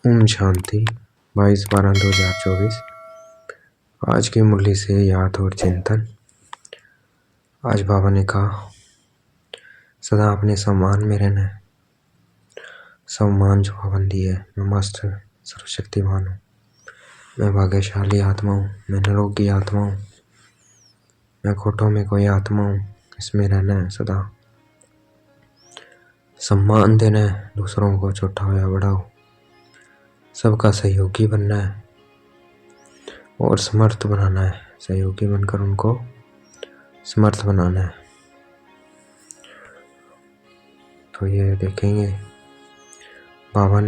ओम शांति 22/12/2024। आज की मुरली से याद और चिंतन। आज बाबा ने कहा सदा अपने सम्मान में रहना है। सम्मान जो पाबंदी है। मैं मास्टर सर्वशक्तिमान हूँ, मैं भाग्यशाली आत्मा हूँ, मैं निरोगी आत्मा हूँ, मैं खोटों में कोई आत्मा हूँ। इसमें रहना है, सदा सम्मान देना है, दूसरों को छोटा हो या बड़ा हो सबका सहयोगी बनना है और समर्थ बनाना है। सहयोगी बनकर उनको समर्थ बनाना है। तो ये देखेंगे बाबा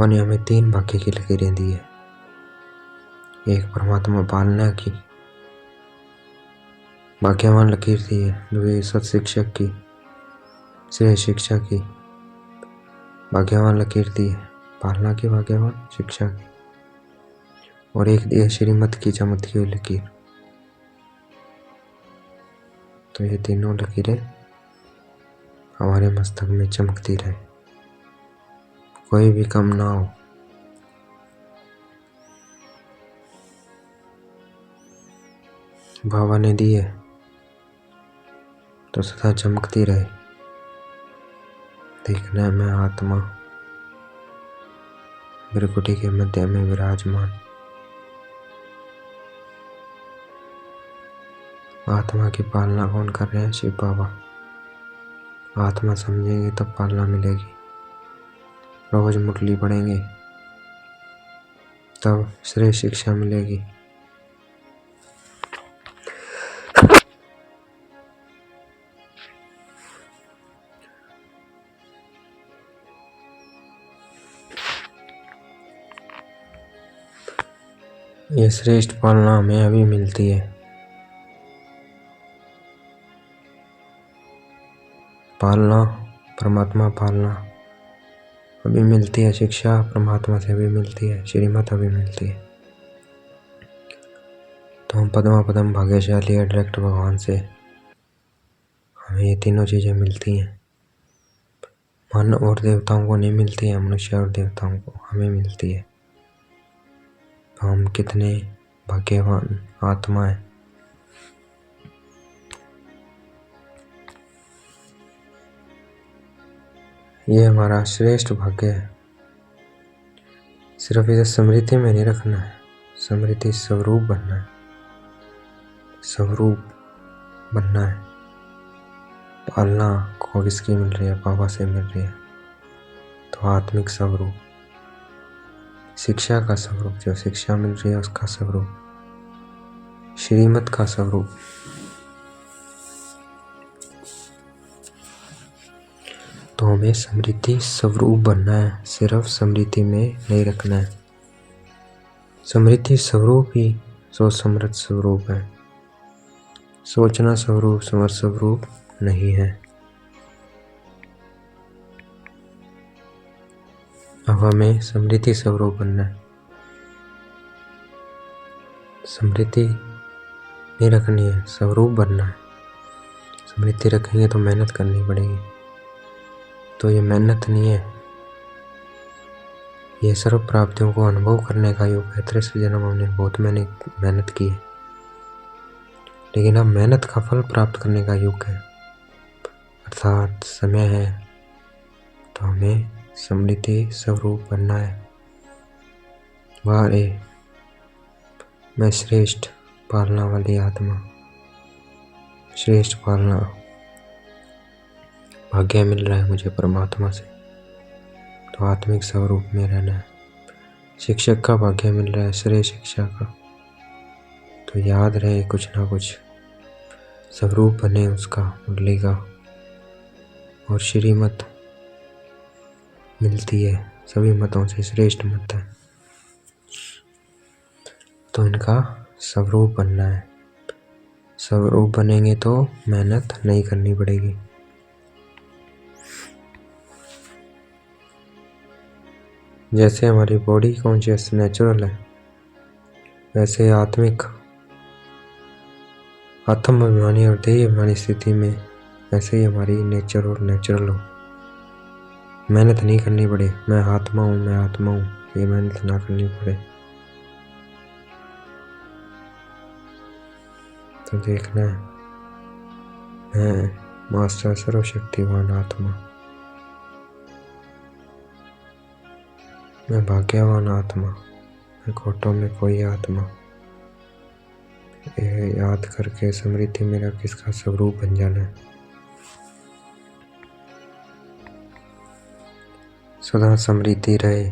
ने हमें 3 भाग्य की लकीरें दी है। एक परमात्मा पालना की भाग्यवान लकीर दी है, दूसरी सत्शिक्षक की श्रेय शिक्षा की भाग्यवान लकीर दी है, पालना की भाग्यवान शिक्षा की, और एक दी है श्रीमत की चमकती हुई लकीर। तो ये तीनों लकीरें हमारे मस्तक में चमकती रहे, कोई भी कम ना हो। बाबा ने दी है तो सदा चमकती रहे। देखना है मैं आत्मा भृकुटी के मध्य में विराजमान। आत्मा की पालना कौन कर रहे हैं? शिव बाबा। आत्मा समझेंगे तब पालना मिलेगी। रोज मुरली पढ़ेंगे तब श्रेय शिक्षा मिलेगी। ये श्रेष्ठ पालना हमें अभी मिलती है। पालना परमात्मा पालना अभी मिलती है। शिक्षा परमात्मा से अभी मिलती है। श्रीमत अभी मिलती है। तो हम पद्मा पदम भाग्यशाली है। डायरेक्ट भगवान से हमें ये तीनों चीजें मिलती हैं। मानव और देवताओं को नहीं मिलती है, मनुष्य और देवताओं को हमें मिलती है। तो हम कितने भाग्यवान आत्मा है। ये हमारा श्रेष्ठ भाग्य है। सिर्फ इसे स्मृति में नहीं रखना है, स्मृति स्वरूप बनना है। स्वरूप बनना है। पालना को किसकी मिल रही है? बाबा से मिल रही है। तो आत्मिक स्वरूप, शिक्षा का स्वरूप, जो शिक्षा मिल रही है उसका स्वरूप, श्रीमत का स्वरूप। तो हमें स्मृति स्वरूप बनना है, सिर्फ स्मृति में नहीं रखना है। स्मृति स्वरूप ही सोच समृद्ध स्वरूप है। सोचना स्वरूप समर्थ स्वरूप नहीं है। अब हमें स्मृति स्वरूप बनना है। स्मृति नहीं रखनी है, स्वरूप बनना है। स्मृति रखेंगे तो मेहनत करनी पड़ेगी। तो ये मेहनत नहीं है, ये सर्व प्राप्तियों को अनुभव करने का योग है। 63 जन्म हमने बहुत मेहनत की है, लेकिन अब मेहनत का फल प्राप्त करने का योग है, अर्थात समय है। तो हमें स्मृति स्वरूप बनना है। वारे मैं श्रेष्ठ पालना वाली आत्मा, श्रेष्ठ पालना भाग्य मिल रहा है मुझे परमात्मा से। तो आत्मिक स्वरूप में रहना है। शिक्षक का भाग्य मिल रहा है, श्रेय शिक्षा का। तो याद रहे कुछ ना कुछ स्वरूप बने उसका, मुरली का। और श्रीमत मिलती है, सभी मतों से श्रेष्ठ मत है। तो इनका स्वरूप बनना है। स्वरूप बनेंगे तो मेहनत नहीं करनी पड़ेगी। जैसे हमारी बॉडी कॉन्शियस नेचुरल है, वैसे आत्मिक आत्म अभिमानी और देह अभिमानी स्थिति में वैसे ही हमारी नेचर और नेचुरल हो। मेहनत नहीं करनी पड़े। मैं आत्मा हूँ, मैं आत्मा हूँ, ये मेहनत ना करनी पड़े। तो देखना है, मैं मास्टर सर्वशक्तिवान आत्मा, मैं भाग्यवान आत्मा, मैं खोटों में कोई आत्मा। ये याद करके स्मृति मेरा किसका स्वरूप बन जाना है। सदा स्मृति रहे,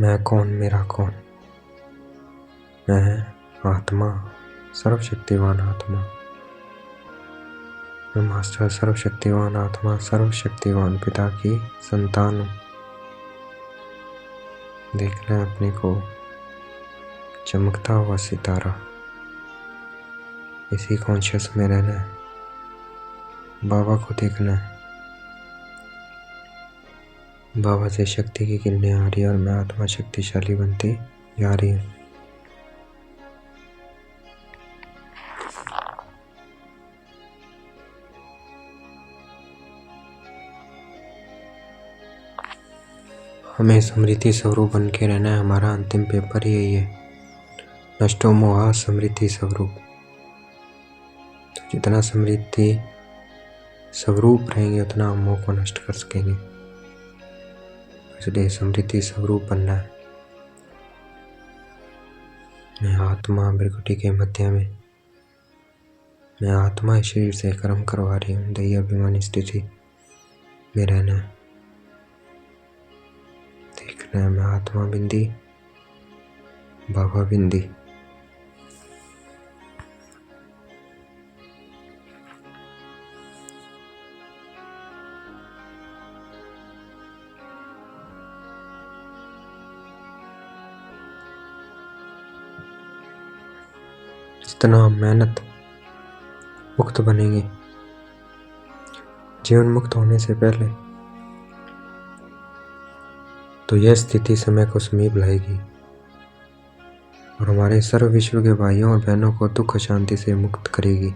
मैं कौन, मेरा कौन। मैं आत्मा, सर्वशक्तिवान आत्मा, मैं मास्टर सर्वशक्तिवान आत्मा, सर्वशक्तिवान पिता की संतान हूँ। देखना है अपने को चमकता हुआ सितारा, इसी कॉन्शियस में रहना है। बाबा को देखना है, बाबा से शक्ति की किरणें आ रही है और मैं आत्मा शक्तिशाली बनती जा रही हूँ। हमें स्मृति स्वरूप बन के रहना है। हमारा अंतिम पेपर यही है, नष्टो मोहा स्मृति स्वरूप। तो जितना स्मृति स्वरूप रहेंगे उतना हम मोह को नष्ट कर सकेंगे। इसलिए स्मृति स्वरूप बनना है। मैं आत्मा भृकुटी के मध्य में, मैं आत्मा शरीर से कर्म करवा रही हूँ। दैहिक अभिमानी स्थिति में रहना है। देखना है, मैं आत्मा बिंदी, बाबा बिंदी। जितना हम मेहनत मुक्त बनेंगे, जीवन मुक्त होने से पहले, तो यह स्थिति समय को समीप लाएगी और हमारे सर्व विश्व के भाइयों और बहनों को दुख शांति से मुक्त करेगी।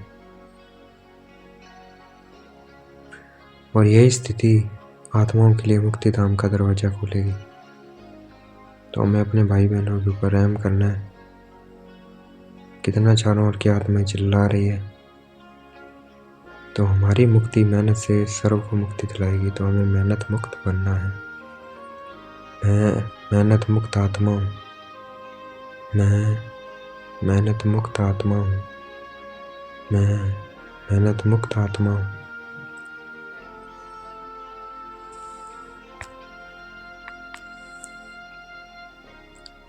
और यही स्थिति आत्माओं के लिए मुक्ति धाम का दरवाजा खोलेगी। तो हमें अपने भाई बहनों के ऊपर रहम करना है। कितना चारों ओर की आत्माएं चिल्ला रही है, तो हमारी मुक्ति मेहनत से सर्व को मुक्ति दिलाएगी। तो हमें मेहनत मुक्त बनना है। मैं मेहनत मुक्त आत्मा हूँ, मैं मेहनत मुक्त आत्मा हूँ, मैं मेहनत मुक्त आत्मा हूँ।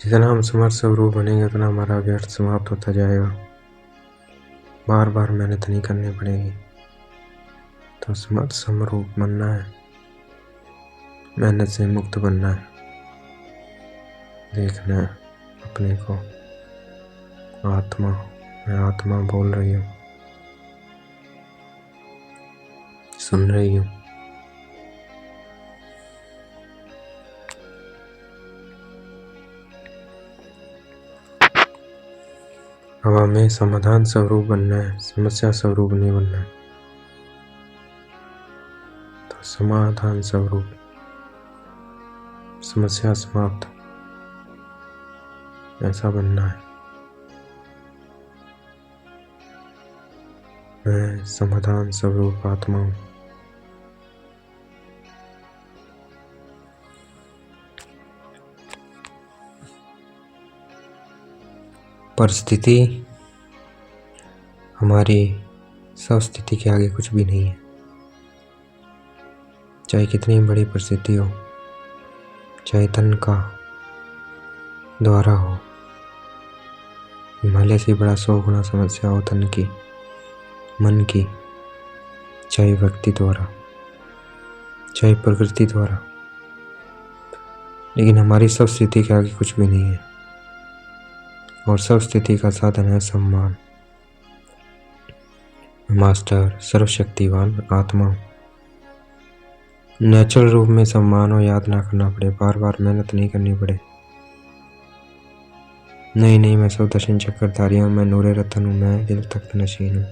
जितना हम समर्थ स्वरूप बनेंगे उतना हमारा व्यर्थ समाप्त होता जाएगा। बार बार मेहनत नहीं करनी पड़ेगी। तो समर्थ स्वरूप बनना है, मेहनत से मुक्त बनना है। देखना है अपने को आत्मा, मैं आत्मा बोल रही हूँ, सुन रही हूँ। अब हमें समाधान स्वरूप बनना है, समस्या स्वरूप नहीं बनना है। तो समाधान स्वरूप, समस्या समाप्त, ऐसा बनना है। मैं समाधान स्वरूप आत्मा हूँ। परिस्थिति हमारी सब स्थिति के आगे कुछ भी नहीं है। चाहे कितनी बड़ी परिस्थिति हो, चाहे तन का द्वारा हो, हिमालय से बड़ा 100 गुना समस्या हो तन की, मन की, चाहे व्यक्ति द्वारा, चाहे प्रकृति द्वारा, लेकिन हमारी सब स्थिति के आगे कुछ भी नहीं है। और सब स्थिति का साधन है सम्मान। मास्टर सर्वशक्तिवान आत्मा, नेचुरल रूप में सम्मान हो, याद ना करना पड़े, बार बार मेहनत नहीं करनी पड़े। नहीं, मैं सब दर्शन चक्रधारी हूँ, मैं नूरे रतन हूँ, मैं दिल तख्त नशीन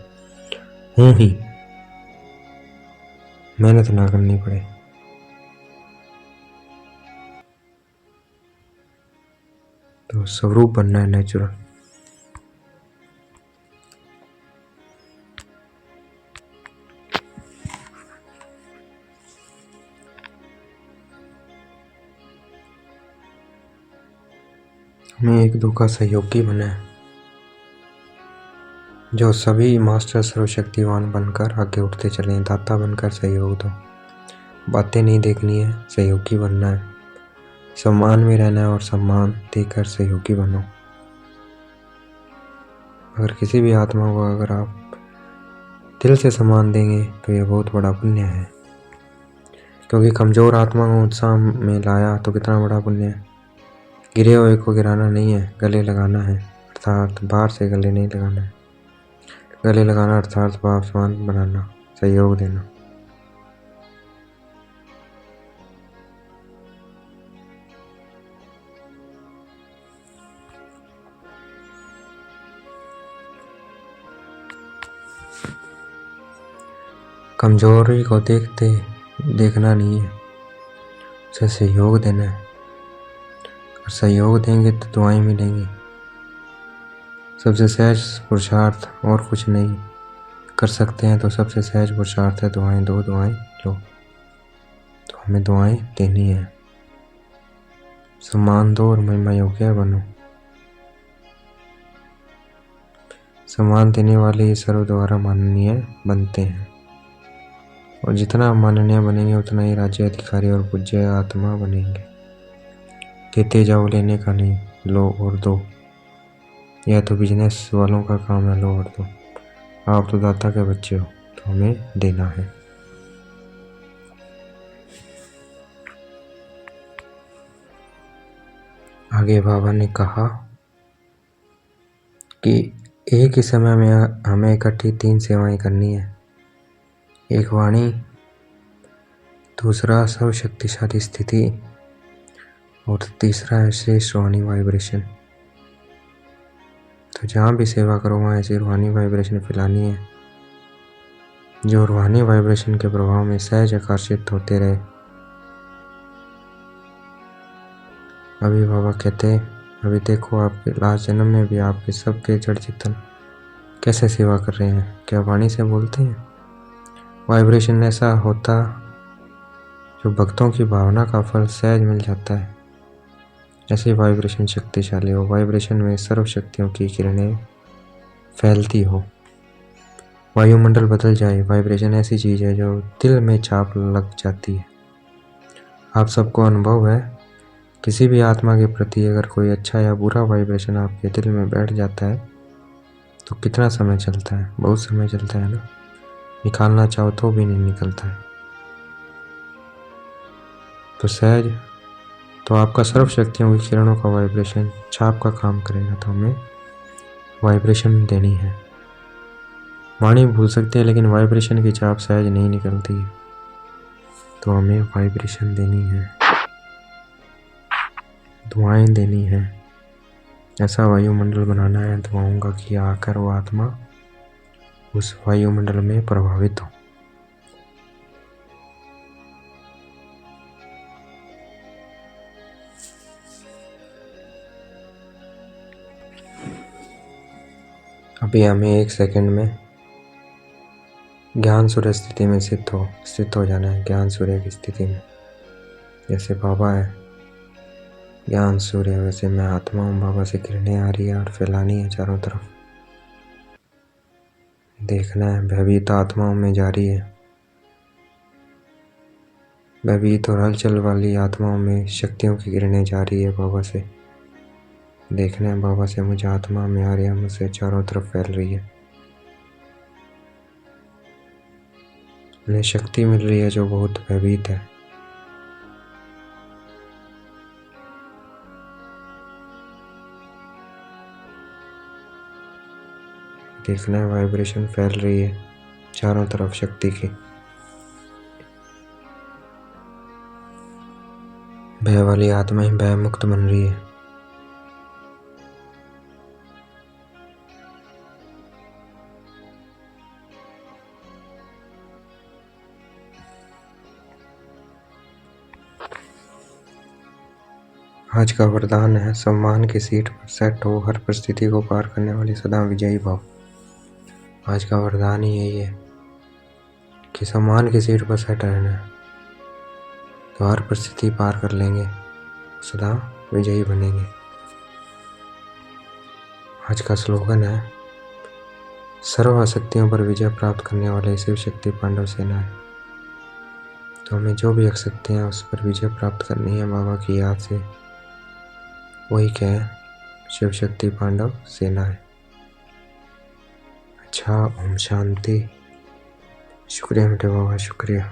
हूँ ही। मेहनत ना करनी पड़े। तो स्वरूप बनना है नेचुरल। हमें एक दो का सहयोगी बना है, जो सभी मास्टर सर्वशक्तिवान बनकर आगे उठते चले। दाता बनकर सहयोग दो। बातें नहीं देखनी है, सहयोगी बनना है। सम्मान में रहना है और सम्मान देकर सहयोगी बनो। अगर किसी भी आत्मा को अगर आप दिल से सम्मान देंगे तो ये बहुत बड़ा पुण्य है, क्योंकि कमज़ोर आत्मा को उत्साह में लाया तो कितना बड़ा पुण्य है। गिरे हुए को गिराना नहीं है, गले लगाना है, अर्थात बाहर से गले नहीं लगाना है। गले लगाना अर्थात भाववान बनाना, सहयोग देना। कमजोरी को देखना नहीं है, उसे सहयोग देना है। और सहयोग देंगे तो दुआएं मिलेंगी। सबसे सहज पुरुषार्थ और कुछ नहीं कर सकते हैं, तो सबसे सहज पुरुषार्थ है दुआएं दो, दुआएं लो। तो हमें दुआएं देनी है। सम्मान दो और महिमा योग्य बनो। सम्मान देने वाले सर्व द्वारा माननीय बनते हैं, और जितना माननीय बनेंगे उतना ही राज्य अधिकारी और पूज्य आत्मा बनेंगे। देते जाओ, लेने का नहीं, लो और दो। यह तो बिजनेस वालों का काम है, लो और दो। आप तो दाता के बच्चे हो, तो हमें देना है। आगे बाबा ने कहा कि एक ही समय में हमें इकट्ठी 3 सेवाएं करनी है। एक वाणी, दूसरा सर्वशक्तिशाली स्थिति, और तीसरा है श्रेष्ठ रूहानी वाइब्रेशन। तो जहाँ भी सेवा करो वहाँ ऐसी रूहानी वाइब्रेशन फैलानी है, जो रूहानी वाइब्रेशन के प्रभाव में सहज आकर्षित होते रहे। अभी बाबा कहते, अभी देखो आपके लास्ट जन्म में भी आपके सबके जड़ चेतन कैसे सेवा कर रहे हैं। क्या वाणी से बोलते हैं? वाइब्रेशन ऐसा होता जो भक्तों की भावना का फल सहज मिल जाता है। ऐसी वाइब्रेशन शक्तिशाली हो, वाइब्रेशन में सर्व शक्तियों की किरणें फैलती हो, वायुमंडल बदल जाए। वाइब्रेशन ऐसी चीज़ है जो दिल में छाप लग जाती है। आप सबको अनुभव है, किसी भी आत्मा के प्रति अगर कोई अच्छा या बुरा वाइब्रेशन आपके दिल में बैठ जाता है तो कितना समय चलता है? बहुत समय चलता है ना। निकालना चाहो तो भी नहीं निकलता है। तो सहज तो आपका सर्व शक्तियों की किरणों का वाइब्रेशन छाप का काम करेगा। तो हमें वाइब्रेशन देनी है। वाणी भूल सकते हैं, लेकिन वाइब्रेशन की छाप सहज नहीं निकलती है। तो हमें वाइब्रेशन देनी है, दुआएं देनी है। ऐसा वायुमंडल बनाना है दुआओं का कि आकर वो आत्मा उस वायुमंडल में प्रभावित हो। अभी हमें 1 सेकंड में ज्ञान सूर्य स्थिति में स्थित हो जाना है। ज्ञान सूर्य की स्थिति में, जैसे बाबा है ज्ञान सूर्य, वैसे मैं आत्मा हूँ। बाबा से किरणें आ रही है और फैलानी है चारों तरफ। देखना है भयभीत आत्माओं में जा रही है, भयभीत और हलचल वाली आत्माओं में शक्तियों की किरणें जा रही है बाबा से। देखना है बाबा से मुझे आत्मा में आ रही है, मुझसे चारों तरफ फैल रही है। उन्हें शक्ति मिल रही है जो बहुत भयभीत है। देखना है वाइब्रेशन फैल रही है चारों तरफ शक्ति की। भय वाली आत्माएं भय मुक्त बन रही है। आज का वरदान है सम्मान की सीट पर सेट हो, हर परिस्थिति को पार करने वाली सदा विजयी भव। आज का वरदान ही यही है कि सम्मान की सीट पर सेट रहना है तो हर परिस्थिति पार कर लेंगे, सदा विजयी बनेंगे। आज का स्लोगन है सर्व शक्तियों पर विजय प्राप्त करने वाले शिव शक्ति पांडव सेना है। तो हमें जो भी शक्ति है उस पर विजय प्राप्त करनी है बाबा की याद से, वही क्या शिव शक्ति पांडव सेना है। अच्छा, ओम शांति। शुक्रिया मेरे बाबा, शुक्रिया।